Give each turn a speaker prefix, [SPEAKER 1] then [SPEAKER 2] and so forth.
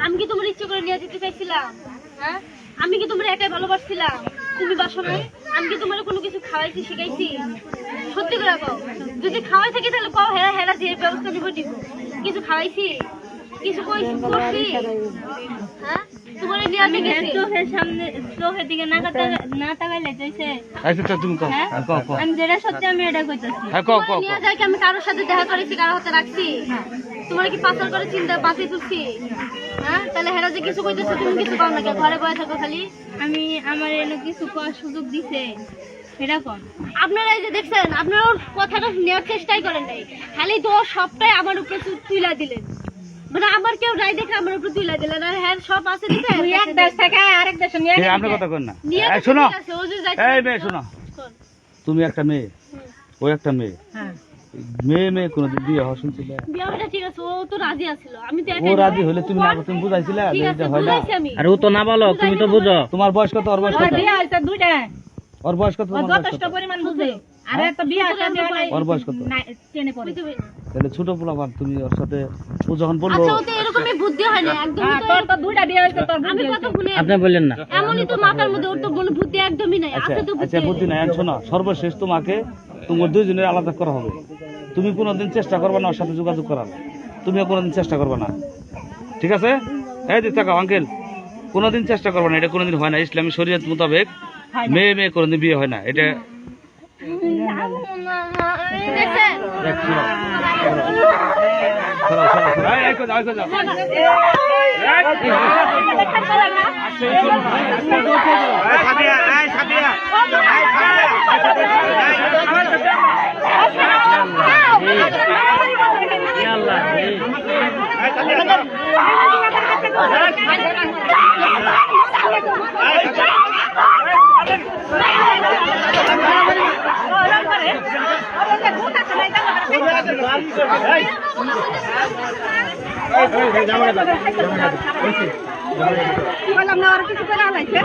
[SPEAKER 1] আমি কি তোমার ইচ্ছে করে নিয়ে যেতে চাইছিলাম? হ্যাঁ, আমি কি তোমার একাই ভালোবাসছিলাম? তুমি বাসো নাই? আমি কি তোমার কোনো কিছু খাওয়াইছি শিখাইছি? সত্যি করে কও, যদি খাওয়াই থাকি তাহলে কও, হেরা হেরা যে ব্যবস্থা নিব দিব। কিছু খাওয়াইছি? কিছু কইছি করছি? হ্যাঁ, তোমার নিয়ে আমি গেছি চোখের সামনে, চোখের দিকে না তাকাইলে যাইছে।
[SPEAKER 2] আচ্ছা তুমি কও, কও
[SPEAKER 1] আমি যেটা সত্যি আমি এটা কইতাছি। হ্যাঁ কও কও। নিয়ে যাই কি আমি কারোর সাথে দেখা করেছি, কারোর হাতে রাখছি? তোমার কি পাচার করে চিন্তা বাঁচি তুলছি? হ্যাঁ, তাহলে হেরা যে কিছু কইতেছে তুমি কিছু কও না, ঘরে বসে থাকো খালি? আমি আমার এনে কিছু করার সুযোগ দিছে, সেটা কোন? আপনারা এই যে দেখছেন, আপনারা ওর কথাটা নেওয়ার চেষ্টাই করেন নাই, খালি তো সবটাই আমার উপরে তুইলা দিলেন। মানে আমার কেউ নাই দেখে আমার উপরে তুইলা দিলেন। আর হ্যাঁ সব আছে দিতে এক দেশ থেকে আরেক দেশে নিয়ে
[SPEAKER 2] গেছে। আপনি কথা কন না। এই শোনো, এই মেয়ে শোনো, তুমি একটা মেয়ে, ও একটা মেয়ে। হ্যাঁ, মেয়ে কোনদিন বিয়ে হওয়া শুনছিলে?
[SPEAKER 1] বিয়েটা ঠিক আছে, ও তো রাজি আছিল। আমি তো
[SPEAKER 2] ও রাজি হলে তুমি না, তুমি বুঝাইছিলে যে এটা হয় না?
[SPEAKER 3] আর ও তো না বলো, তুমি তো বুঝো।
[SPEAKER 2] তোমার বয়স কত? ওর বয়স কত?
[SPEAKER 1] বিয়ে হইছে দুইটা।
[SPEAKER 2] ওর বয়স কত?
[SPEAKER 1] যথেষ্ট পরিমাণ বুঝে। আরে তো বিয়ে হইছে নাই।
[SPEAKER 2] ওর বয়স কত?
[SPEAKER 1] না টেনে পড়ে।
[SPEAKER 2] তাহলে ছোট পোলাপান, তুমি ওর সাথে ও যখন বললো।
[SPEAKER 1] আচ্ছা, ও তো এরকমই বুদ্ধি হয় না একদম। তোর তো দুইটা বিয়ে হইছে, তোর আমি কত ভুলে।
[SPEAKER 3] আপনি বললেন না,
[SPEAKER 1] এমনই তো মাথার মধ্যে, ওর তো কোনো বুদ্ধি একদমই নাই।
[SPEAKER 2] আচ্ছা
[SPEAKER 1] আছে তো
[SPEAKER 2] আচ্ছা, বুদ্ধি নাই। শোনো, সর্বশেষ তোমাকে তোমার দুইজনের আলাদা করা হবে। তুমি কোনোদিন চেষ্টা করবে না ওর সাথে যোগাযোগ করার, তুমিও কোনোদিন চেষ্টা করবে না, ঠিক আছে? এই যে তাকাও আঙ্কেল, কোনোদিন চেষ্টা করবে না, এটা কোনোদিন হয় না। ইসলামী শরীয়ত মোতাবেক মেয়ে কোনোদিন বিয়ে হয় না। এটা
[SPEAKER 1] বললাম না, আর কিছু করে আলাইছে।